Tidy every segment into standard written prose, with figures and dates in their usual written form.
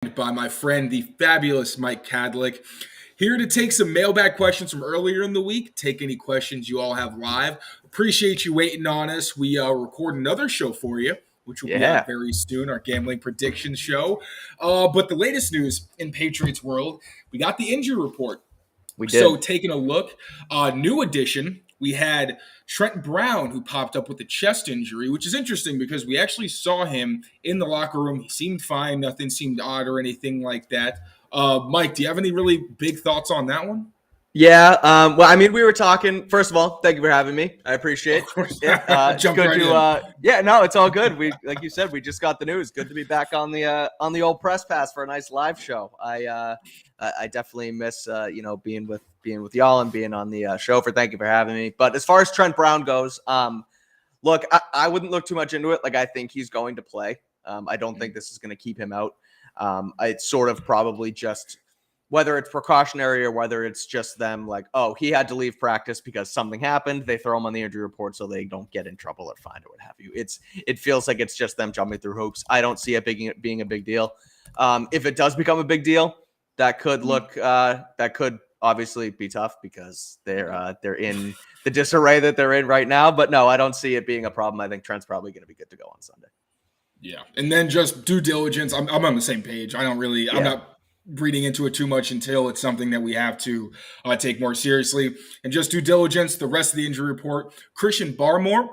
by my friend, the fabulous Mike Kadlick, here to take some mailbag questions from earlier in the week. Take any questions you all have live. Appreciate you waiting on us. We record another show for you, which will be out very soon, our gambling prediction show. But the latest news in Patriots world, we got the injury report. We did. So taking a look, new addition, we had Trent Brown, who popped up with a chest injury, which is interesting because we actually saw him in the locker room. He seemed fine. Nothing seemed odd or anything like that. Mike, do you have any really big thoughts on that one? Yeah. Well, I mean, we were talking. First of all, thank you for having me. I appreciate it. It's good to. Yeah, no, it's all good. We, like you said, we just got the news. Good to be back on the old press pass for a nice live show. I definitely miss being with y'all and being on the show. Thank you for having me. But as far as Trent Brown goes, look, I wouldn't look too much into it. Like, I think he's going to play. I don't think this is going to keep him out. It's sort of probably just whether it's precautionary or whether it's just them like, oh, he had to leave practice because something happened. They throw him on the injury report so they don't get in trouble or fined or what have you. It feels like it's just them jumping through hoops. I don't see it being a big deal. If it does become a big deal, that could obviously be tough because they're in the disarray that they're in right now. But no, I don't see it being a problem. I think Trent's probably going to be good to go on Sunday. Yeah, and then just due diligence. I'm on the same page. I'm not reading into it too much until it's something that we have to take more seriously. And just due diligence, the rest of the injury report, Christian Barmore,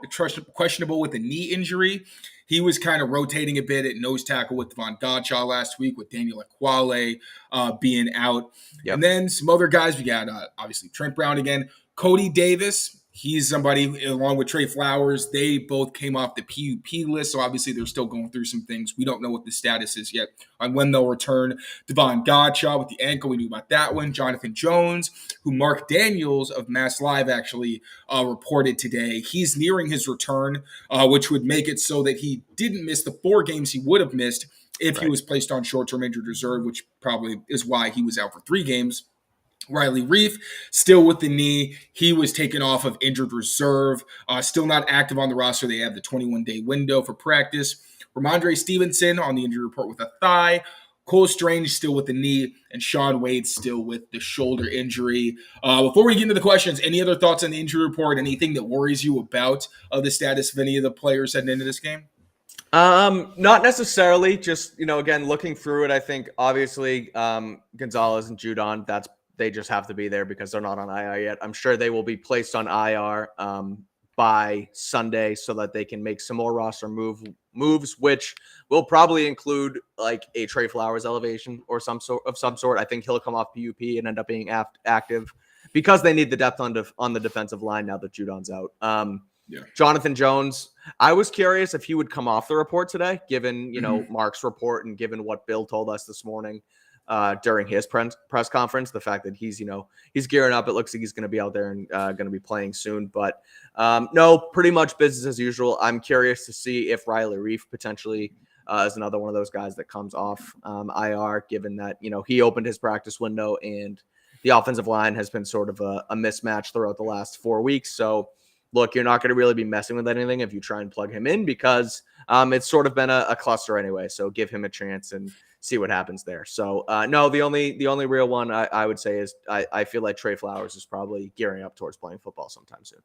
questionable with a knee injury. He was kind of rotating a bit at nose tackle with Devon Godchaux last week with Daniel Equale being out. Yep. And then some other guys. We got, obviously, Trent Brown again. Cody Davis. He's somebody, along with Trey Flowers, they both came off the PUP list, so obviously they're still going through some things. We don't know what the status is yet on when they'll return. Devon Godchaux with the ankle, we knew about that one. Jonathan Jones, who Mark Daniels of Mass Live actually reported today. He's nearing his return, which would make it so that he didn't miss the 4 games he would have missed if he was placed on short-term injured reserve, which probably is why he was out for 3 games. Riley Reef, still with the knee. He was taken off of injured reserve. Still not active on the roster. They have the 21-day window for practice. Ramondre Stevenson on the injury report with a thigh. Cole Strange still with the knee. And Sean Wade still with the shoulder injury. Before we get into the questions, any other thoughts on the injury report? Anything that worries you about the status of any of the players heading into this game? Not necessarily. Just, again, looking through it, I think obviously Gonzalez and Judon, they just have to be there because they're not on IR yet. I'm sure they will be placed on IR by Sunday so that they can make some more roster moves, which will probably include like a Trey Flowers elevation or some sort. I think he'll come off PUP and end up being active because they need the depth on the defensive line now that Judon's out. Jonathan Jones, I was curious if he would come off the report today, given Mark's report and given what Bill told us this morning. During his press conference, the fact that he's gearing up, it looks like he's going to be out there and going to be playing soon. But no, pretty much business as usual. I'm curious to see if Riley Reef potentially is another one of those guys that comes off IR, given that he opened his practice window and the offensive line has been sort of a mismatch throughout the last 4 weeks. So look, you're not going to really be messing with anything if you try and plug him in because it's sort of been a cluster anyway. So give him a chance and see what happens there. So no, the only real one I would say is I feel like Trey Flowers is probably gearing up towards playing football sometime soon.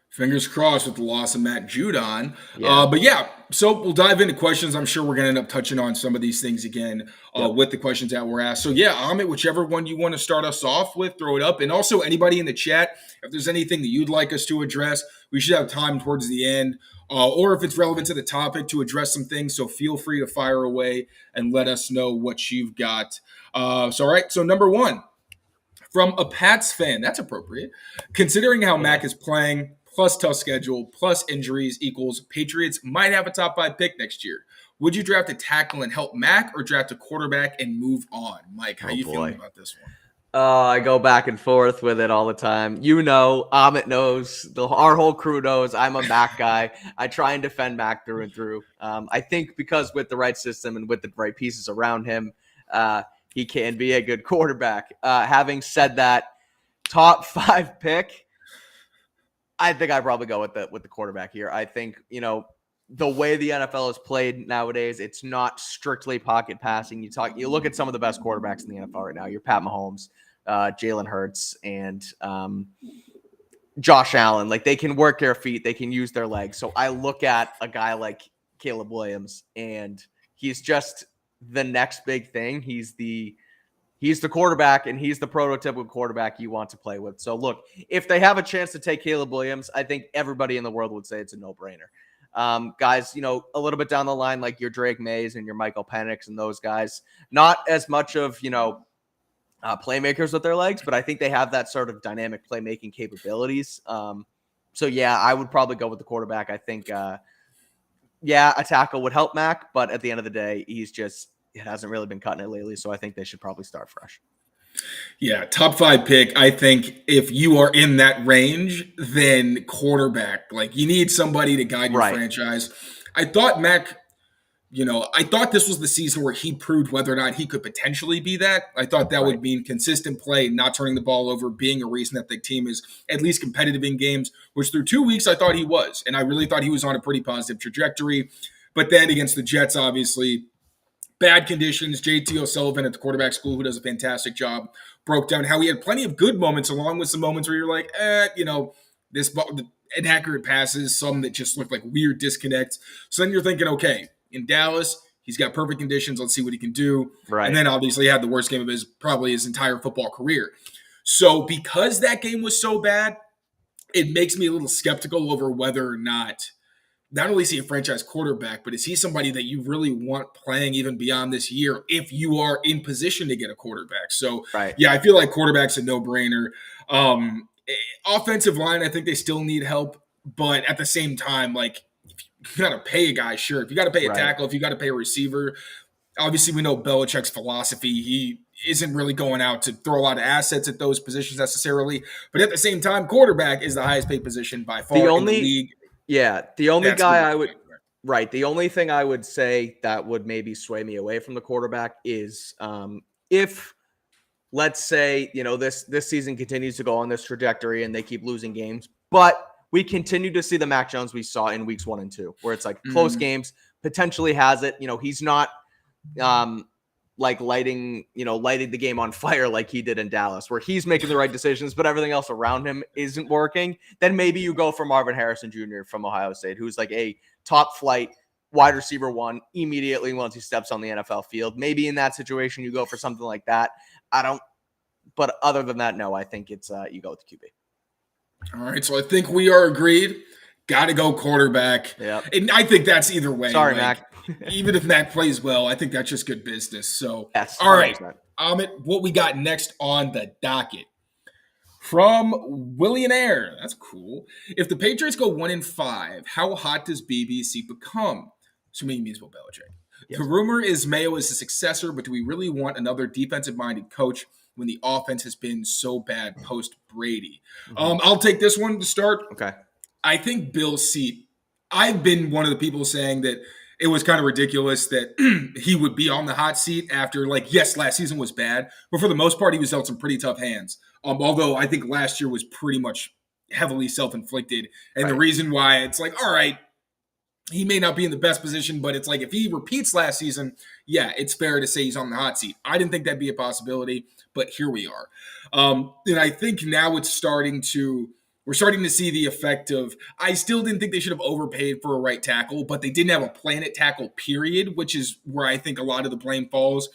Fingers crossed with the loss of Matt Judon. Yeah. So we'll dive into questions. I'm sure we're going to end up touching on some of these things again with the questions that were asked. So yeah, Amit, whichever one you want to start us off with, throw it up. And also anybody in the chat, if there's anything that you'd like us to address, we should have time towards the end. Or if it's relevant to the topic to address some things, so feel free to fire away and let us know what you've got. All right. So number 1, from a Pats fan, that's appropriate. Considering how Mac is playing, plus tough schedule, plus injuries equals Patriots might have a top 5 pick next year. Would you draft a tackle and help Mac or draft a quarterback and move on? Mike, how are you feeling about this one? I go back and forth with it all the time. Amit knows, our whole crew knows I'm a Mac guy. I try and defend Mac through and through. I think because with the right system and with the right pieces around him, he can be a good quarterback. Having said that, top 5 pick, I think I'd probably go with the quarterback here. I think, the way the NFL is played nowadays, it's not strictly pocket passing. You look at some of the best quarterbacks in the NFL right now. You're Pat Mahomes, Jalen Hurts, and Josh Allen. Like, they can work their feet, they can use their legs. So I look at a guy like Caleb Williams, and he's just the next big thing. He's the quarterback, and he's the prototypical quarterback you want to play with. So look, if they have a chance to take Caleb Williams, I think everybody in the world would say it's a no-brainer. Guys, a little bit down the line, like your Drake Mays and your Michael Penix and those guys, not as much of, playmakers with their legs, but I think they have that sort of dynamic playmaking capabilities. So yeah, I would probably go with the quarterback. I think, a tackle would help Mac, but at the end of the day, it hasn't really been cutting it lately. So I think they should probably start fresh. Yeah, top 5 pick. I think if you are in that range, then quarterback. Like, you need somebody to guide your franchise. I thought Mac, I thought this was the season where he proved whether or not he could potentially be that. I thought that would mean consistent play, not turning the ball over, being a reason that the team is at least competitive in games, which through 2 weeks I thought he was. And I really thought he was on a pretty positive trajectory. But then against the Jets, obviously, bad conditions. JT O'Sullivan at the quarterback school, who does a fantastic job, broke down how he had plenty of good moments along with some moments where you're like, this ball, inaccurate passes, some that just look like weird disconnects. So then you're thinking, okay, in Dallas, he's got perfect conditions. Let's see what he can do. Right. And then obviously he had the worst game of probably his entire football career. So because that game was so bad, it makes me a little skeptical over whether or not only is he a franchise quarterback, but is he somebody that you really want playing even beyond this year if you are in position to get a quarterback? So, yeah, I feel like quarterback's a no-brainer. Offensive line, I think they still need help, but at the same time, like, if you got to pay a guy, sure. If you got to pay a tackle, if you got to pay a receiver, obviously we know Belichick's philosophy. He isn't really going out to throw a lot of assets at those positions necessarily, but at the same time, quarterback is the highest paid position by far in the league. Yeah, the only guy the only thing I would say that would maybe sway me away from the quarterback is if, let's say, this season continues to go on this trajectory and they keep losing games, but we continue to see the Mac Jones we saw in weeks 1 and 2, where it's like close games, potentially has it. He's not lighting the game on fire like he did in Dallas, where he's making the right decisions, but everything else around him isn't working. Then maybe you go for Marvin Harrison Jr. from Ohio State, who's like a top flight wide receiver 1 immediately once he steps on the NFL field. Maybe in that situation, you go for something like that. But other than that, no, I think it's you go with the QB. All right. So I think we are agreed. Got to go quarterback. Yeah. And I think that's either way. Sorry, Mac. Even if Mac plays well, I think that's just good business. So, yes, all right, Amit, what we got next on the docket? From Willionaire. That's cool. If the Patriots go 1-5, how hot does BBC become? Assuming he means Bill Belichick. Yes. The rumor is Mayo is a successor, but do we really want another defensive-minded coach when the offense has been so bad post-Brady? I'll take this one to start. Okay. I think Bill's seat, I've been one of the people saying that it was kind of ridiculous that he would be on the hot seat after, yes, last season was bad, but for the most part, he was dealt some pretty tough hands. Although I think last year was pretty much heavily self-inflicted. And the reason why it's like, all right, he may not be in the best position, but it's like if he repeats last season, yeah, it's fair to say he's on the hot seat. I didn't think that'd be a possibility, but here we are. And I think now we're starting to see the effect of, I still didn't think they should have overpaid for a right tackle, but they didn't have a plan at tackle, period, which is where I think a lot of the blame falls.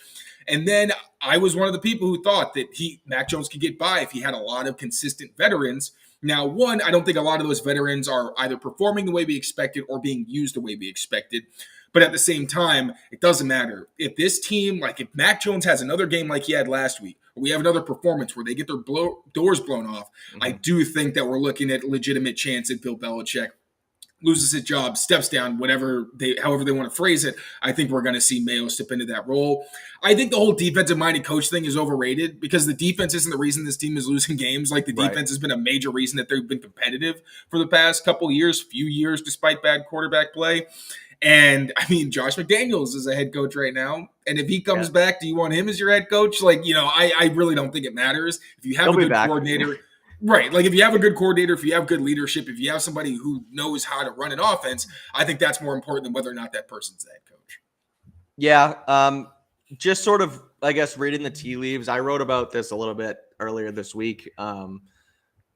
And then I was one of the people who thought that Mac Jones could get by if he had a lot of consistent veterans. Now, one, I don't think a lot of those veterans are either performing the way we expected or being used the way we expected. But at the same time, it doesn't matter. If this team, if Mac Jones has another game like he had last week, or we have another performance where they get their doors blown off, I do think that we're looking at a legitimate chance at Bill Belichick loses his job, steps down, however they want to phrase it. I think we're going to see Mayo step into that role. I think the whole defensive-minded coach thing is overrated because the defense isn't the reason this team is losing games. The defense has been a major reason that they've been competitive for the past few years, despite bad quarterback play. And, Josh McDaniels is a head coach right now. And if he comes back, do you want him as your head coach? I really don't think it matters. If you have a good coordinator, Right. Like if you have a good coordinator, if you have good leadership, if you have somebody who knows how to run an offense, I think that's more important than whether or not that person's the head coach. Yeah. Just sort of, I guess, reading the tea leaves. I wrote about this a little bit earlier this week.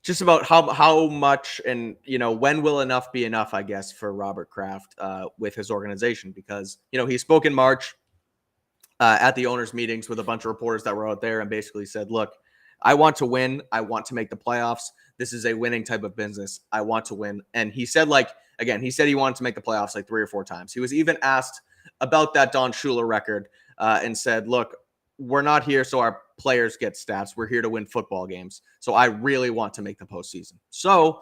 Just about how much and, when will enough be enough, I guess, for Robert Kraft with his organization, because, he spoke in March at the owners' meetings with a bunch of reporters that were out there and basically said, look, I want to win. I want to make the playoffs. This is a winning type of business. I want to win. And he said, he said he wanted to make the playoffs like 3 or 4 times. He was even asked about that Don Shula record and said, look, we're not here so our players get stats. We're here to win football games. So I really want to make the postseason. So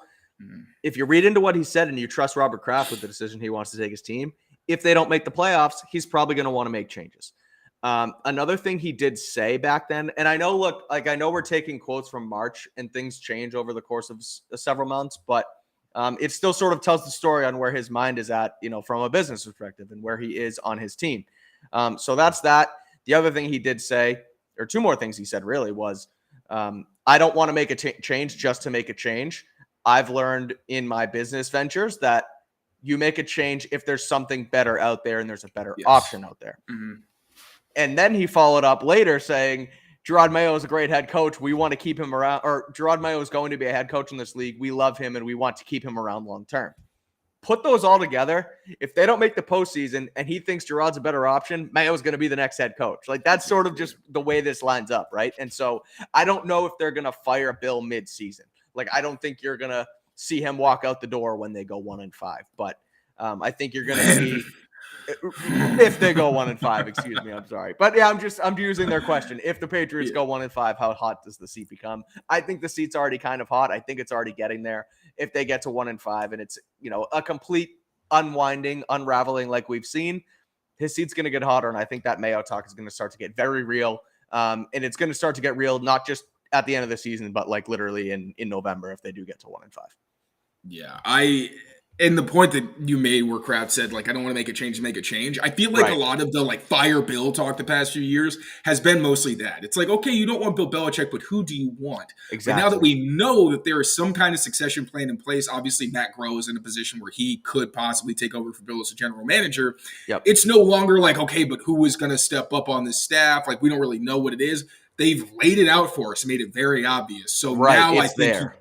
if you read into what he said and you trust Robert Kraft with the decision he wants to take his team, if they don't make the playoffs, he's probably going to want to make changes. Another thing he did say back then, and I know we're taking quotes from March and things change over the course of several months, but it still sort of tells the story on where his mind is at, from a business perspective and where he is on his team. So that's that. The other thing he did say, or 2 more things he said really, was, I don't want to make a change just to make a change. I've learned in my business ventures that you make a change if there's something better out there and there's a better option out there. Mm-hmm. And then he followed up later saying, Gerard Mayo is a great head coach. We want to keep him around, or Gerard Mayo is going to be a head coach in this league. We love him and we want to keep him around long term. Put those all together. If they don't make the postseason and he thinks Gerard's a better option, Mayo is going to be the next head coach. Like, that's sort of just the way this lines up, right? And so I don't know if they're going to fire Bill mid-season. Like, I don't think you're going to see him walk out the door when they go 1-5. But I think you're going to see if they go 1-5, excuse me, I'm sorry. But yeah, I'm using their question. If the Patriots go 1-5, how hot does the seat become? I think the seat's already kind of hot. I think it's already getting there. If they get to 1-5 and it's, a complete unwinding, unraveling like we've seen, his seat's going to get hotter. And I think that Mayo talk is going to start to get very real. And it's going to start to get real, not just at the end of the season, but like literally in November if they do get to 1-5. Yeah, and the point that you made where Kraft said, like, I don't want to make a change to make a change. I feel like a lot of the, like, fire Bill talk the past few years has been mostly that. It's like, okay, you don't want Bill Belichick, but who do you want? Exactly. But now that we know that there is some kind of succession plan in place, obviously Matt Groh is in a position where he could possibly take over for Bill as a general manager. Yep. It's no longer like, okay, but who is going to step up on this staff? Like, we don't really know what it is. They've laid it out for us, made it very obvious. So now I think,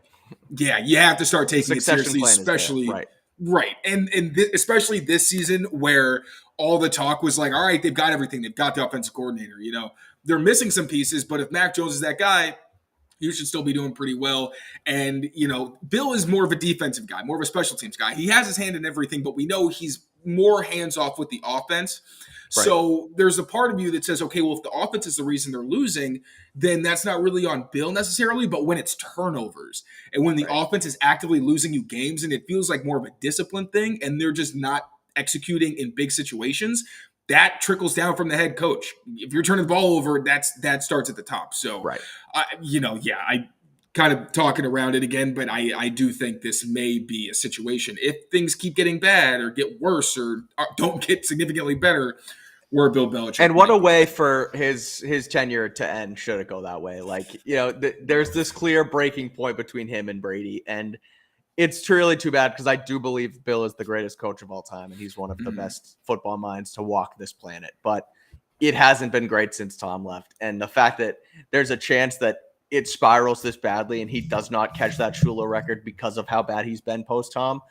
you have to start taking it seriously, especially – Right. And especially this season where all the talk was like, all right, they've got everything. They've got the offensive coordinator. They're missing some pieces, but if Mac Jones is that guy, you should still be doing pretty well. And, Bill is more of a defensive guy, more of a special teams guy. He has his hand in everything, but we know he's more hands off with the offense. Right. So there's a part of you that says, okay, well, if the offense is the reason they're losing, then that's not really on Bill necessarily, but when it's turnovers and when the offense is actively losing you games and it feels like more of a discipline thing and they're just not executing in big situations, that trickles down from the head coach. If you're turning the ball over, that starts at the top. So, I kind of talking around it again, but I do think this may be a situation. If things keep getting bad or get worse or don't get significantly better, where Bill Belichick. And what a way for his tenure to end should it go that way. Like, there's this clear breaking point between him and Brady. And it's truly too bad because I do believe Bill is the greatest coach of all time. And he's one of the best football minds to walk this planet. But it hasn't been great since Tom left. And the fact that there's a chance that it spirals this badly and he does not catch that Shula record because of how bad he's been post Tom,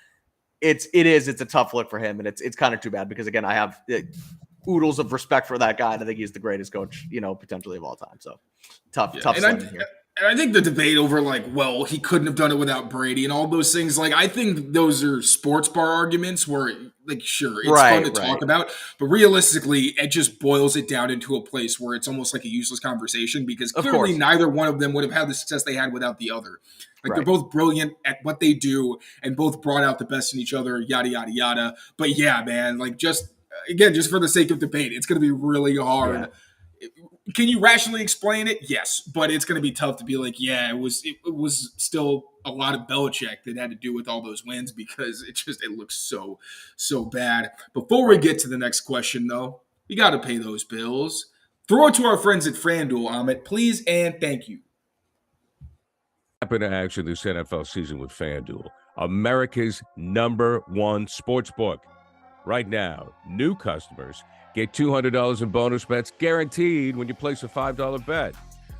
it's a tough look for him. And it's kind of too bad because, again, I have oodles of respect for that guy. And I think he's the greatest coach, potentially of all time. So tough here. And I think the debate over he couldn't have done it without Brady and all those things, I think those are sports bar arguments where, sure, it's fun to talk about, but realistically, it just boils it down into a place where it's almost like a useless conversation because clearly neither one of them would have had the success they had without the other. They're both brilliant at what they do and both brought out the best in each other, yada, yada, yada. But yeah, man, just for the sake of debate, it's going to be really hard. Yeah. Can you rationally explain it? Yes, but it's going to be tough to be like, it was still a lot of Belichick that had to do with all those wins because it looks so bad. Before we get to the next question, though, we got to pay those bills. Throw it to our friends at Fanduel, Amit, please and thank you. into action this NFL season with Fanduel, America's #1 sportsbook. Right now, new customers get $200 in bonus bets guaranteed when you place a $5 bet.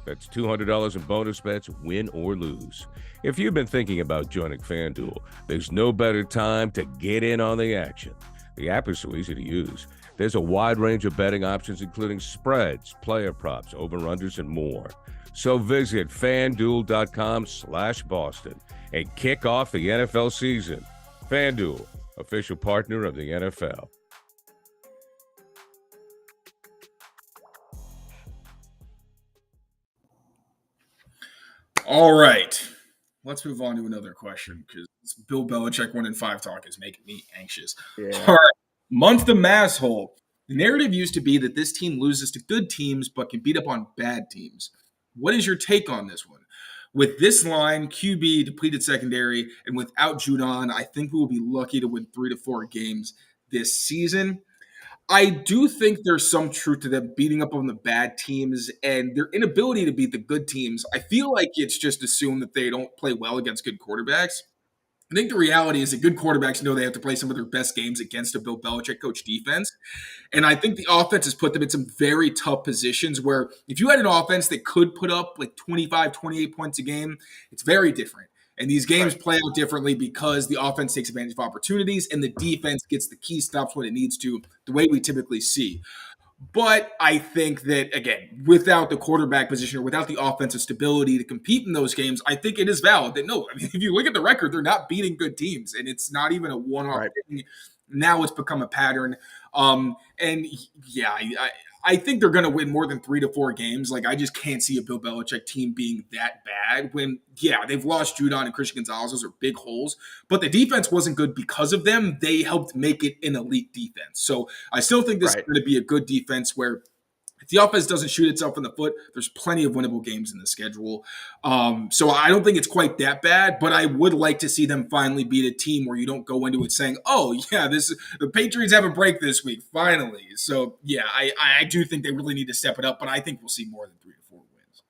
That's $200 in bonus bets, win or lose. If you've been thinking about joining Fanduel, there's no better time to get in on the action. The app is so easy to use. There's a wide range of betting options, including spreads, player props, over-unders, and more. So visit FanDuel.com/Boston and kick off the NFL season. Fanduel, official partner of the NFL. All right. Let's move on to another question because Bill Belichick 1-5 talk is making me anxious. Yeah. All right. Month the masshole. The narrative used to be that this team loses to good teams but can beat up on bad teams. What is your take on this one? With this line, QB, depleted secondary, and without Judon, I think we will be lucky to win 3 to 4 games this season. I do think there's some truth to them beating up on the bad teams and their inability to beat the good teams. I feel like it's just assumed that they don't play well against good quarterbacks. I think the reality is that good quarterbacks know they have to play some of their best games against a Bill Belichick coach defense. And I think the offense has put them in some very tough positions where if you had an offense that could put up like 25, 28 points a game, it's very different. And these games play out differently because the offense takes advantage of opportunities and the defense gets the key stops when it needs to, the way we typically see. But I think that, again, without the quarterback position or without the offensive stability to compete in those games, I think it is valid that, no, I mean, if you look at the record, they're not beating good teams, and it's not even a one-off thing. Now it's become a pattern. And, yeah, I think they're going to win more than 3 to 4 games. Like, I just can't see a Bill Belichick team being that bad when, yeah, they've lost Judon and Christian Gonzalez. Those are big holes. But the defense wasn't good because of them. They helped make it an elite defense. So I still think this is going to be a good defense where if the offense doesn't shoot itself in the foot, there's plenty of winnable games in the schedule. So I don't think it's quite that bad, but I would like to see them finally beat a team where you don't go into it saying, oh, yeah, the Patriots have a break this week, finally. So, yeah, I do think they really need to step it up, but I think we'll see more than 3 to 4 wins.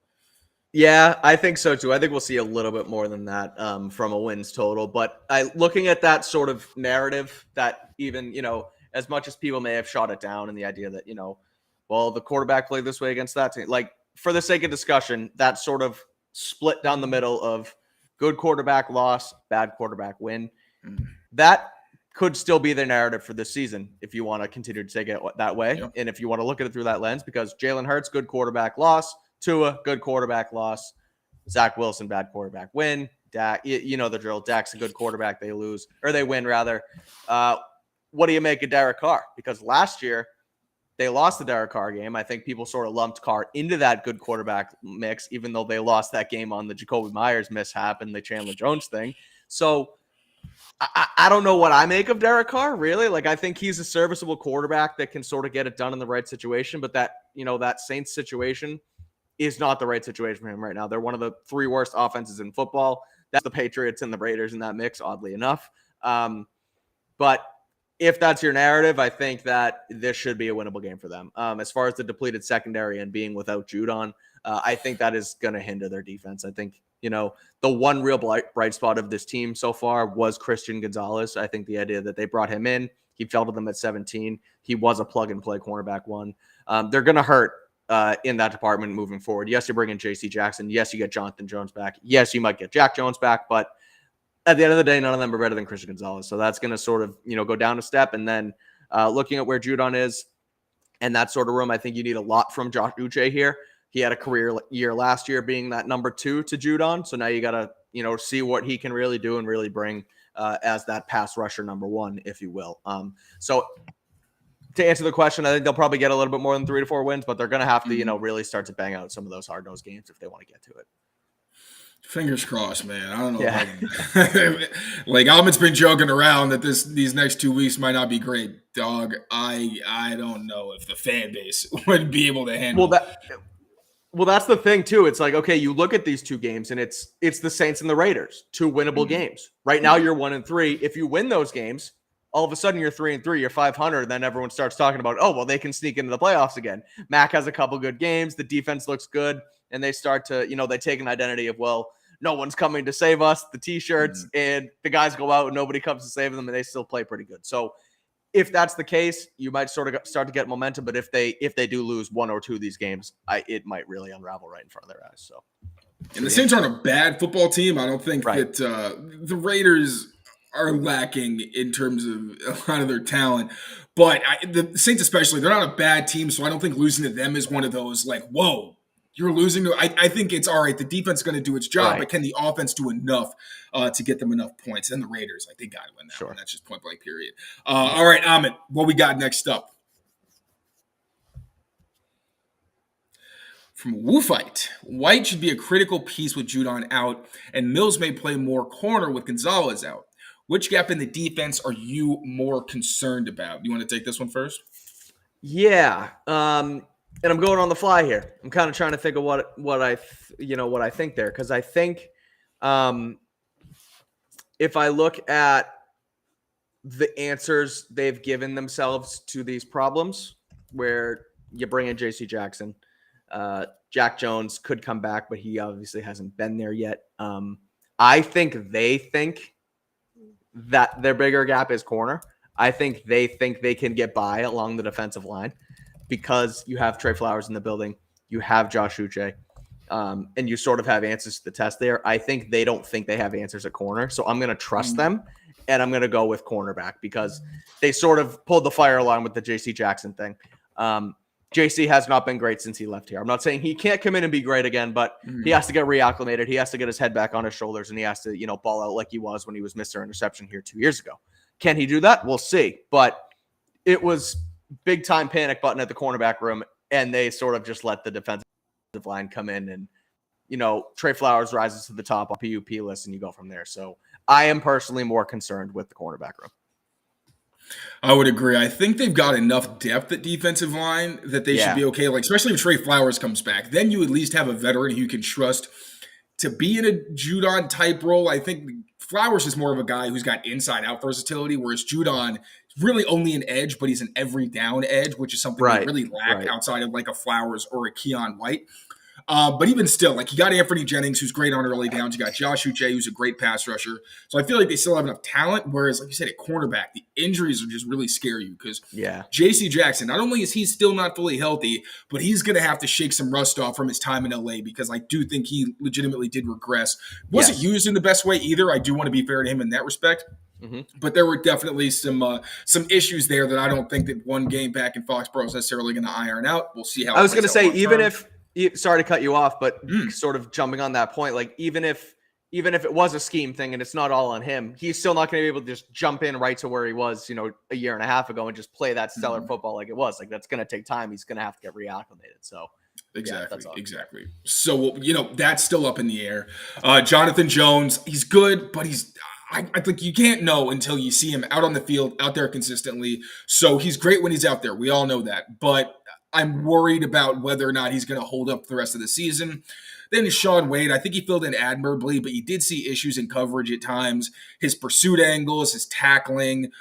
Yeah, I think so, too. I think we'll see a little bit more than that from a wins total. But looking at that sort of narrative that even, as much as people may have shot it down and the idea that, well, the quarterback played this way against that team. Like, for the sake of discussion, that sort of split down the middle of good quarterback loss, bad quarterback win. That could still be their narrative for this season if you want to continue to take it that way. Yep. And if you want to look at it through that lens, because Jalen Hurts, good quarterback loss. Tua, good quarterback loss. Zach Wilson, bad quarterback win. Dak, you know the drill. Dak's a good quarterback. They lose, or they win, rather. What do you make of Derek Carr? Because last year, they lost the Derek Carr game. I think people sort of lumped Carr into that good quarterback mix, even though they lost that game on the Jacoby Myers mishap and the Chandler Jones thing. So I don't know what I make of Derek Carr, really. Like, I think he's a serviceable quarterback that can sort of get it done in the right situation, but that Saints situation is not the right situation for him right now. They're one of the 3 worst offenses in football. That's the Patriots and the Raiders in that mix, oddly enough. But if that's your narrative, I think that this should be a winnable game for them. As far as the depleted secondary and being without Judon, I think that is going to hinder their defense. I think, the one real bright spot of this team so far was Christian Gonzalez. I think the idea that they brought him in, he fell to them at 17. He was a plug-and-play cornerback one. They're going to hurt in that department moving forward. Yes, you bring in J.C. Jackson. Yes, you get Jonathan Jones back. Yes, you might get Jack Jones back, but at the end of the day, none of them are better than Christian Gonzalez. So that's going to sort of, go down a step. And then looking at where Judon is and that sort of room, I think you need a lot from Josh Uche here. He had a career year last year being that number 2 to Judon. So now you got to, see what he can really do and really bring as that pass rusher number 1, if you will. So to answer the question, I think they'll probably get a little bit more than 3 to 4 wins, but they're going to have to, really start to bang out some of those hard-nosed games if they want to get to it. Fingers crossed, man. I don't know. Yeah. Like, Ahmed's been joking around that these next 2 weeks might not be great. Dog, I don't know if the fan base would be able to handle Well, that's the thing, too. It's like, okay, you look at these 2 games, and it's the Saints and the Raiders, 2 winnable games. Right now, you're 1-3. If you win those games, all of a sudden you're 3-3, you're 500, and then everyone starts talking about, oh, well, they can sneak into the playoffs again. Mac has a couple good games. The defense looks good, and they start to, they take an identity of, well, no one's coming to save us, the t-shirts, and the guys go out and nobody comes to save them, and they still play pretty good. So if that's the case, you might sort of start to get momentum. But if they do lose one or two of these games, it might really unravel right in front of their eyes. So, and the Saints aren't a bad football team. I don't think that the Raiders are lacking in terms of a lot of their talent. But the Saints especially, they're not a bad team, so I don't think losing to them is one of those like, whoa, you're losing to. I think it's all right. The defense is going to do its job, but can the offense do enough to get them enough points? And the Raiders, like, they got to win that one. That's just point blank period. All right, Amit, what we got next up? From Woofite, White should be a critical piece with Judon out, and Mills may play more corner with Gonzalez out. Which gap in the defense are you more concerned about? You want to take this one first? Yeah. And I'm going on the fly here. I'm kind of trying to think of what I think there, because I think if I look at the answers they've given themselves to these problems, where you bring in J.C. Jackson, Jack Jones could come back, but he obviously hasn't been there yet. I think they think that their bigger gap is corner. I think they can get by along the defensive line, because you have Trey Flowers in the building, you have Josh Uche, and you sort of have answers to the test there. I think they don't think they have answers at corner, so I'm going to trust them, and I'm going to go with cornerback, because they sort of pulled the fire alarm with the J.C. Jackson thing. JC has not been great since he left here. I'm not saying he can't come in and be great again, but he has to get reacclimated. He has to get his head back on his shoulders, and he has to, ball out like he was when he was Mr. Interception here 2 years ago. Can he do that? We'll see. But it was big time panic button at the cornerback room, and they sort of just let the defensive line come in, and Trey Flowers rises to the top on PUP list, and you go from there. So I am personally more concerned with the cornerback room. I would agree. I think they've got enough depth at defensive line that they should be okay. Like, especially if Trey Flowers comes back, then you at least have a veteran who you can trust to be in a Judon type role. I think Flowers is more of a guy who's got inside out versatility, whereas Judon is really only an edge, but he's an every down edge, which is something we really lack outside of like a Flowers or a Keon White. But even still, like, you got Anthony Jennings, who's great on early downs. You got Josh Uche, who's a great pass rusher. So I feel like they still have enough talent. Whereas, like you said, at cornerback, the injuries are just really scare you, because J.C. Jackson, not only is he still not fully healthy, but he's going to have to shake some rust off from his time in L.A., because I do think he legitimately did regress. Wasn't used in the best way either. I do want to be fair to him in that respect. But there were definitely some issues there that I don't think that one game back in Foxborough is necessarily going to iron out. We'll see how. I was going to say, even if. Sorry to cut you off, but sort of jumping on that point, like even if it was a scheme thing and it's not all on him, he's still not going to be able to just jump in right to where he was, a year and a half ago and just play that stellar football like it was. Like, that's going to take time. He's going to have to get reacclimated. So exactly. So that's still up in the air. Jonathan Jones, he's good, but I think you can't know until you see him out on the field, out there consistently. So he's great when he's out there. We all know that, but I'm worried about whether or not he's going to hold up the rest of the season. Then Sean Wade, I think he filled in admirably, but you did see issues in coverage at times. His pursuit angles, his tackling,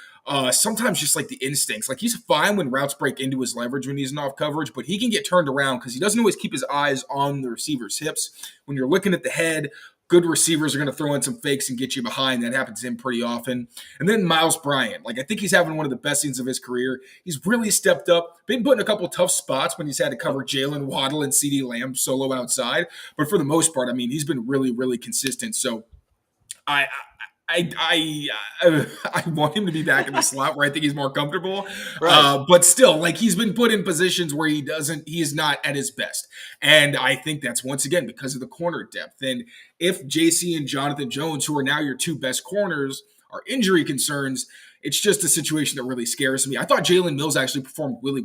sometimes just like the instincts. Like, he's fine when routes break into his leverage when he's in off coverage, but he can get turned around because he doesn't always keep his eyes on the receiver's hips. When you're looking at the head, good receivers are going to throw in some fakes and get you behind. That happens to him pretty often. And then Miles Bryant. Like, I think he's having one of the best seasons of his career. He's really stepped up. Been put in a couple tough spots when he's had to cover Jalen Waddle and CeeDee Lamb solo outside. But for the most part, I mean, he's been really, really consistent. So I want him to be back in the slot where I think he's more comfortable. But still, like, he's been put in positions where he is not at his best. And I think that's once again because of the corner depth. And if JC and Jonathan Jones, who are now your two best corners, are injury concerns, it's just a situation that really scares me. I thought Jalen Mills actually performed really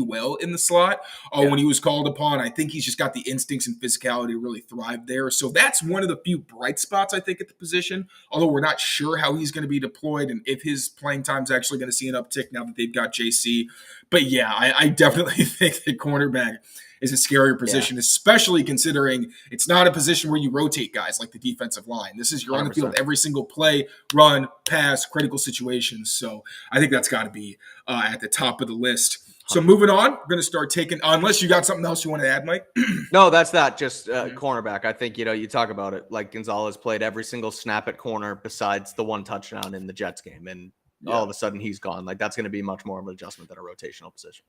well in the slot when he was called upon. I think he's just got the instincts and physicality to really thrive there. So that's one of the few bright spots, I think, at the position, although we're not sure how he's going to be deployed and if his playing time is actually going to see an uptick now that they've got JC. But yeah, I definitely think that cornerback is a scarier position, especially considering it's not a position where you rotate guys like the defensive line. This is you're 100%. On the field every single play, run, pass, critical situations. So I think that's got to be at the top of the list. So moving on, we're going to start taking, unless you got something else you want to add, Mike. No, that's that. Just cornerback. I think, you talk about it. Like Gonzalez played every single snap at corner besides the one touchdown in the Jets game. And all of a sudden he's gone. Like that's going to be much more of an adjustment than a rotational position.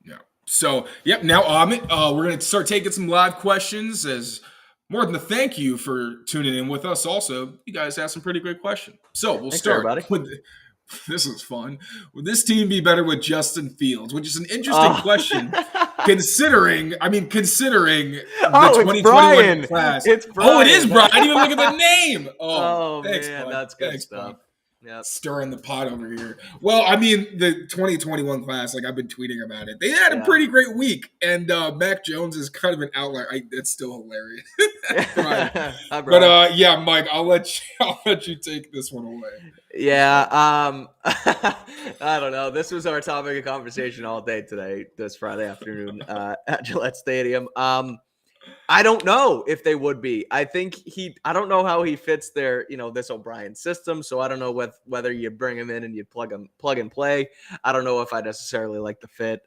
Yeah. So, now Amit, we're going to start taking some live questions as more than a thank you for tuning in with us. Also, you guys asked some pretty great questions. So we'll start with, this is fun. Would this team be better with Justin Fields? Which is an interesting question, considering the 2021 class. It's Brian. Oh, it is Brian. I didn't even look at the name. Oh, thanks, man, bud. that's good thanks, stuff. Yep. Stirring the pot over here. Well, the 2021 class, like I've been tweeting about it. They had a pretty great week, and Mac Jones is kind of an outlier. It's still hilarious. But Mike, I'll let you take this one away. Yeah, I don't know. This was our topic of conversation all day today, this Friday afternoon at Gillette Stadium. I don't know if they would be. I don't know how he fits their, this O'Brien system. So I don't know whether you bring him in and you plug and play. I don't know if I necessarily like the fit.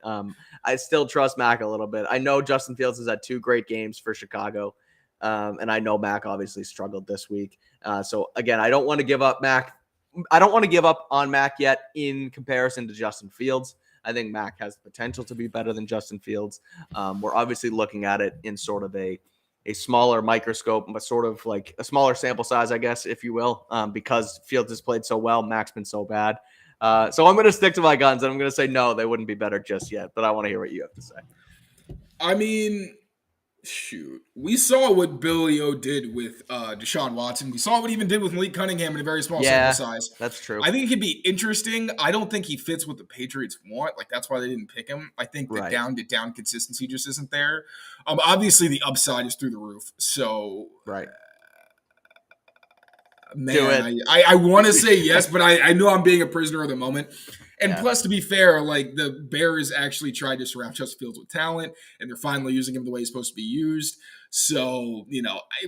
I still trust Mac a little bit. I know Justin Fields has had 2 great games for Chicago. And I know Mac obviously struggled this week. So again, I don't want to give up Mac. I don't want to give up on Mac yet in comparison to Justin Fields. I think Mac has the potential to be better than Justin Fields. We're obviously looking at it in sort of a smaller microscope, but sort of like a smaller sample size, I guess, if you will, because Fields has played so well, Mac's been so bad. So I'm going to stick to my guns, and I'm going to say no, they wouldn't be better just yet, but I want to hear what you have to say. Shoot. We saw what Billy O did with Deshaun Watson. We saw what he even did with Malik Cunningham in a very small sample size. That's true. I think it could be interesting. I don't think he fits what the Patriots want. Like, that's why they didn't pick him. I think the down consistency just isn't there. Obviously, the upside is through the roof. So, man, I want to say yes, but I know I'm being a prisoner of the moment. And plus, to be fair, like the Bears actually tried to surround Justin Fields with talent, and they're finally using him the way he's supposed to be used. So,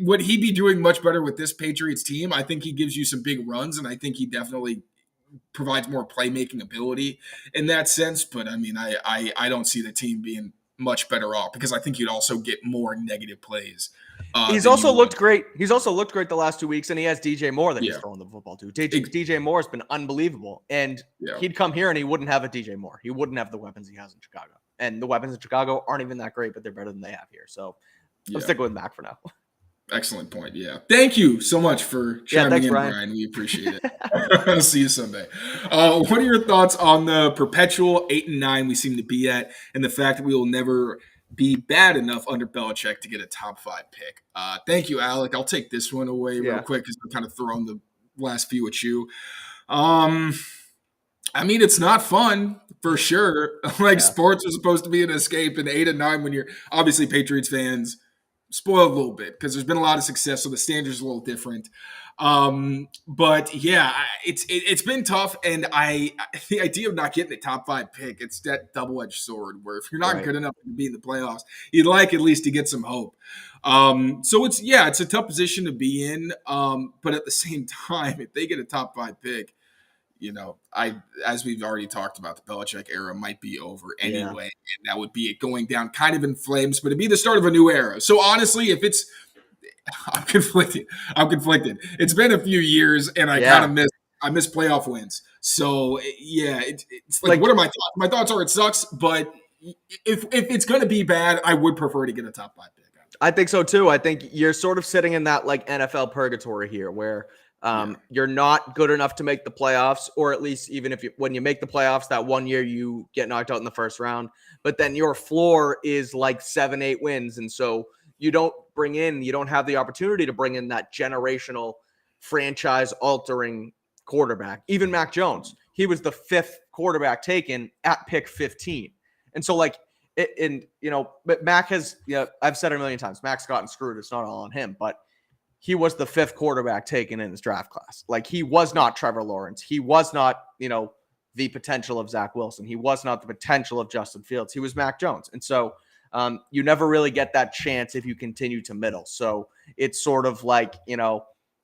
would he be doing much better with this Patriots team? I think he gives you some big runs, and I think he definitely provides more playmaking ability in that sense. But I don't see the team being much better off because I think you'd also get more negative plays. He's also looked great. He's also looked great the last 2 weeks, and he has DJ Moore that he's throwing the football to. DJ Moore has been unbelievable, and he'd come here and he wouldn't have a DJ Moore. He wouldn't have the weapons he has in Chicago, and the weapons in Chicago aren't even that great, but they're better than they have here. So I'm sticking with Mac for now. Excellent point. Yeah. Thank you so much for chiming in, Brian. We appreciate it. I'll see you Sunday. What are your thoughts on the perpetual 8-9 we seem to be at, and the fact that we will never be bad enough under Belichick to get a top 5 pick? Thank you, Alec. I'll take this one away real quick because I'm kind of throwing the last few at you. It's not fun for sure. Sports are supposed to be an escape, and 8-9 when you're obviously Patriots fans spoiled a little bit because there's been a lot of success, so the standards are a little different. But yeah, it's been tough, and the idea of not getting the top 5 pick, it's that double-edged sword where if you're not good enough to be in the playoffs, you'd like at least to get some hope. So it's a tough position to be in. But at the same time, if they get a top 5 pick, as we've already talked about, the Belichick era might be over anyway, and that would be it going down kind of in flames, but it'd be the start of a new era. So honestly, I'm conflicted. It's been a few years, and I kind of miss playoff wins. So it's like, what are my thoughts? My thoughts are it sucks, but if it's going to be bad, I would prefer to get a top 5 pick. I think so too. I think you're sort of sitting in that like NFL purgatory here, where you're not good enough to make the playoffs, or at least even when you make the playoffs, that one year you get knocked out in the first round, but then your floor is like 7-8 wins. And so you don't have the opportunity to bring in that generational franchise altering quarterback. Even Mac Jones, he was the 5th quarterback taken at pick 15. And so but Mac has, I've said it a million times, Mac's gotten screwed. It's not all on him, but he was the 5th quarterback taken in his draft class. Like, he was not Trevor Lawrence. He was not, the potential of Zach Wilson. He was not the potential of Justin Fields. He was Mac Jones. And so you never really get that chance if you continue to middle. So it's sort of like,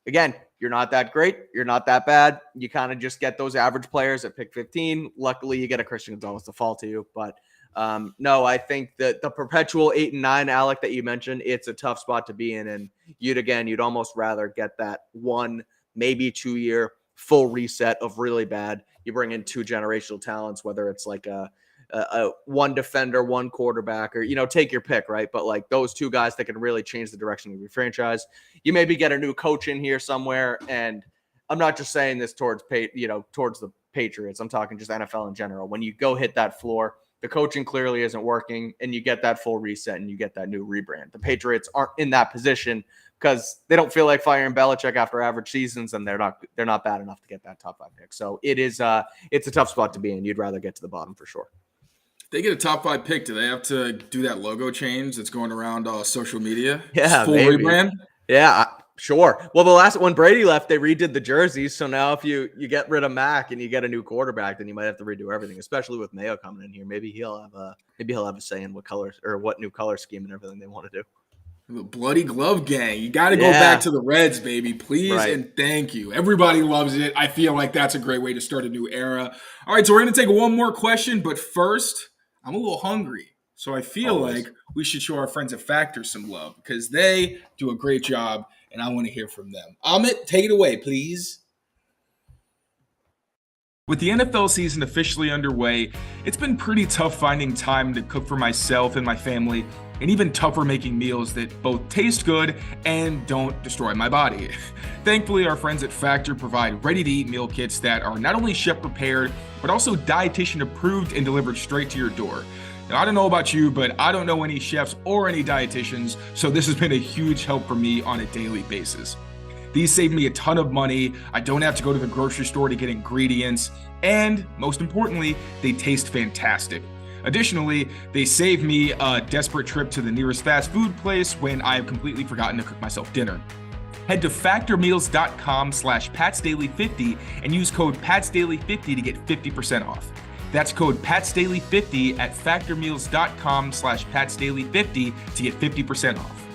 again, you're not that great. You're not that bad. You kind of just get those average players at pick 15. Luckily, you get a Christian Gonzalez to fall to you. But No, I think that the perpetual 8 and 9, Alec, that you mentioned, it's a tough spot to be in. And you'd almost rather get that 1, maybe 2 year full reset of really bad. You bring in 2 generational talents, whether it's like a one defender, one quarterback, or, take your pick, right? But like those 2 guys that can really change the direction of your franchise. You maybe get a new coach in here somewhere. And I'm not just saying this towards the Patriots. I'm talking just NFL in general. When you go hit that floor, the coaching clearly isn't working, and you get that full reset and you get that new rebrand. The Patriots aren't in that position because they don't feel like firing Belichick after average seasons, and they're not bad enough to get that top 5 pick. So it's a tough spot to be in. You'd rather get to the bottom for sure. They get a top 5 pick. Do they have to do that logo change that's going around social media? Yeah, full maybe. rebrand. Yeah, sure. Well, the last when Brady left, they redid the jerseys. So now if you get rid of Mac and you get a new quarterback, then you might have to redo everything, especially with Mayo coming in here. Maybe he'll have a say in what colors or what new color scheme and everything they want to do. The bloody glove gang. You got to go back to the Reds, baby. Please and thank you. Everybody loves it. I feel like that's a great way to start a new era. All right, so we're going to take one more question, but first, I'm a little hungry. So I feel like we should show our friends at Factor some love because they do a great job, and I want to hear from them. Amit, take it away, please. With the NFL season officially underway, it's been pretty tough finding time to cook for myself and my family, and even tougher making meals that both taste good and don't destroy my body. Thankfully, our friends at Factor provide ready-to-eat meal kits that are not only chef-prepared, but also dietitian-approved and delivered straight to your door. Now, I don't know about you, but I don't know any chefs or any dietitians, so this has been a huge help for me on a daily basis. These save me a ton of money. I don't have to go to the grocery store to get ingredients, and most importantly, they taste fantastic. Additionally, they save me a desperate trip to the nearest fast food place when I have completely forgotten to cook myself dinner. Head to factormeals.com/PatsDaily50 and use code PatsDaily50 to get 50% off. That's code PatsDaily50 at factormeals.com/PatsDaily50 to get 50% off.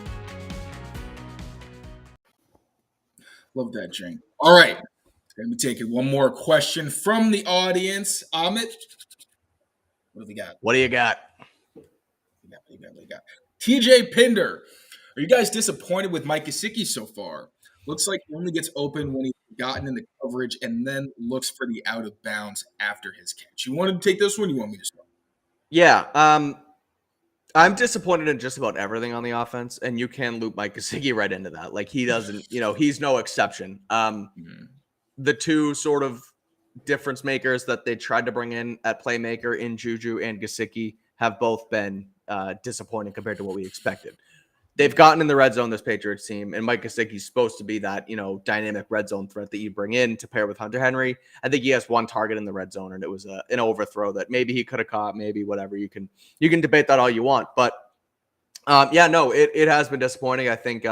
Love that, Jane. All right. Going to be taking one more question from the audience. Amit, what do we got? What do you got? TJ Pinder. Are you guys disappointed with Mike Gesicki so far? Looks like he only gets open when he's gotten in the coverage and then looks for the out of bounds after his catch. You want to take this one? You want me to start? Yeah. I'm disappointed in just about everything on the offense, and you can loop Mike Gesicki right into that. Like he doesn't, he's no exception. The 2 sort of difference makers that they tried to bring in at playmaker in Juju and Gesicki have both been disappointing compared to what we expected. They've gotten in the red zone, this Patriots team, and Mike Gesicki's supposed to be that, dynamic red zone threat that you bring in to pair with Hunter Henry. I think he has 1 target in the red zone, and it was an overthrow that maybe he could have caught, maybe whatever. You can debate that all you want, but it has been disappointing. I think,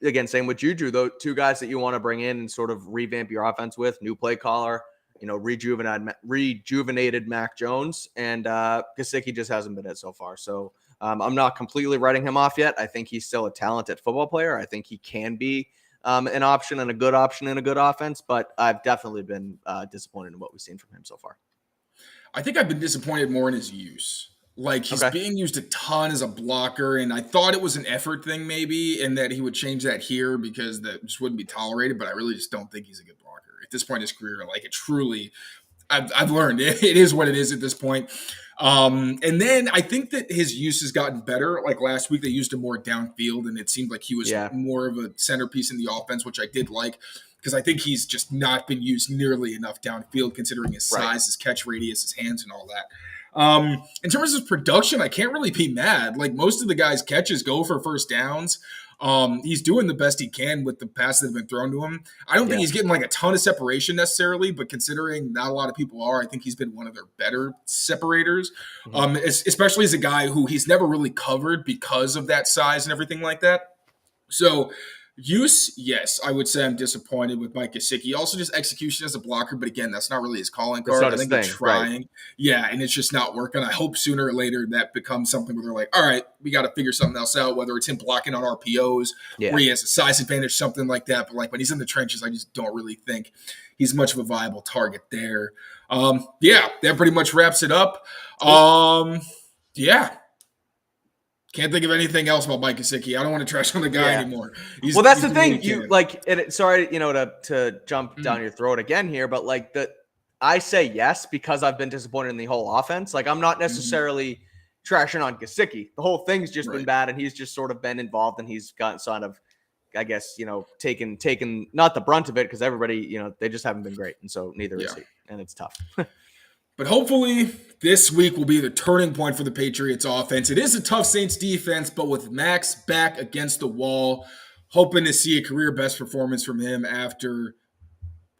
again, same with Juju, though, 2 guys that you want to bring in and sort of revamp your offense with, new play caller, rejuvenated Mac Jones, and Gesicki just hasn't been it so far. So I'm not completely writing him off yet. I think he's still a talented football player. I think he can be an option and a good option in a good offense, but I've definitely been disappointed in what we've seen from him so far. I think I've been disappointed more in his use. Like he's being used a ton as a blocker, and I thought it was an effort thing maybe, and that he would change that here because that just wouldn't be tolerated, but I really just don't think he's a good blocker. At this point in his career, like it truly, I've learned it is what it is at this point. And then I think that his use has gotten better. Like last week, they used him more downfield, and it seemed like he was more of a centerpiece in the offense, which I did like because I think he's just not been used nearly enough downfield considering his size, his catch radius, his hands, and all that. In terms of his production, I can't really be mad. Like most of the guys' catches go for first downs. He's doing the best he can with the passes that have been thrown to him. I don't think he's getting like a ton of separation necessarily, but considering not a lot of people are, I think he's been one of their better separators, especially as a guy who he's never really covered because of that size and everything like that. So Use, yes, I would say I'm disappointed with Mike Gesicki. Also, just execution as a blocker, but again, that's not really his calling That's card. not I his think they're thing, trying, right. yeah, and it's just not working. I hope sooner or later that becomes something where they're like, all right, we got to figure something else out. Whether it's him blocking on RPOs, where he has a size advantage, something like that. But like when he's in the trenches, I just don't really think he's much of a viable target there. Yeah, that pretty much wraps it up. Yeah. Can't think of anything else about Mike Gesicki. I don't want to trash on the guy anymore. Well, that's the thing. You like it. Sorry, to jump down your throat again here, but like I say yes because I've been disappointed in the whole offense. Like I'm not necessarily trashing on Gesicki. The whole thing's just been bad, and he's just sort of been involved, and he's gotten sort of, I guess, taken not the brunt of it because everybody, they just haven't been great, and so neither is he, and it's tough. But hopefully this week will be the turning point for the Patriots offense. It is a tough Saints defense, but with Max back against the wall, hoping to see a career best performance from him after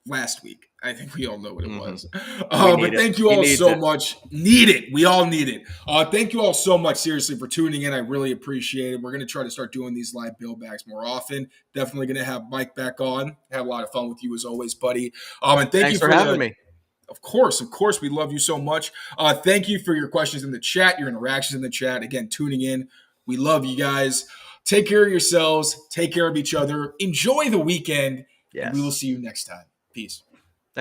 last week. I think we all know what it was. But thank you all so much. Need it. We all need it. Thank you all so much, seriously, for tuning in. I really appreciate it. We're going to try to start doing these live mailbags more often. Definitely going to have Mike back on. Have a lot of fun with you as always, buddy. And thanks you for having me. Of course. We love you so much. Thank you for your questions in the chat, your interactions in the chat. Again, tuning in. We love you guys. Take care of yourselves. Take care of each other. Enjoy the weekend. Yes. And we will see you next time. Peace.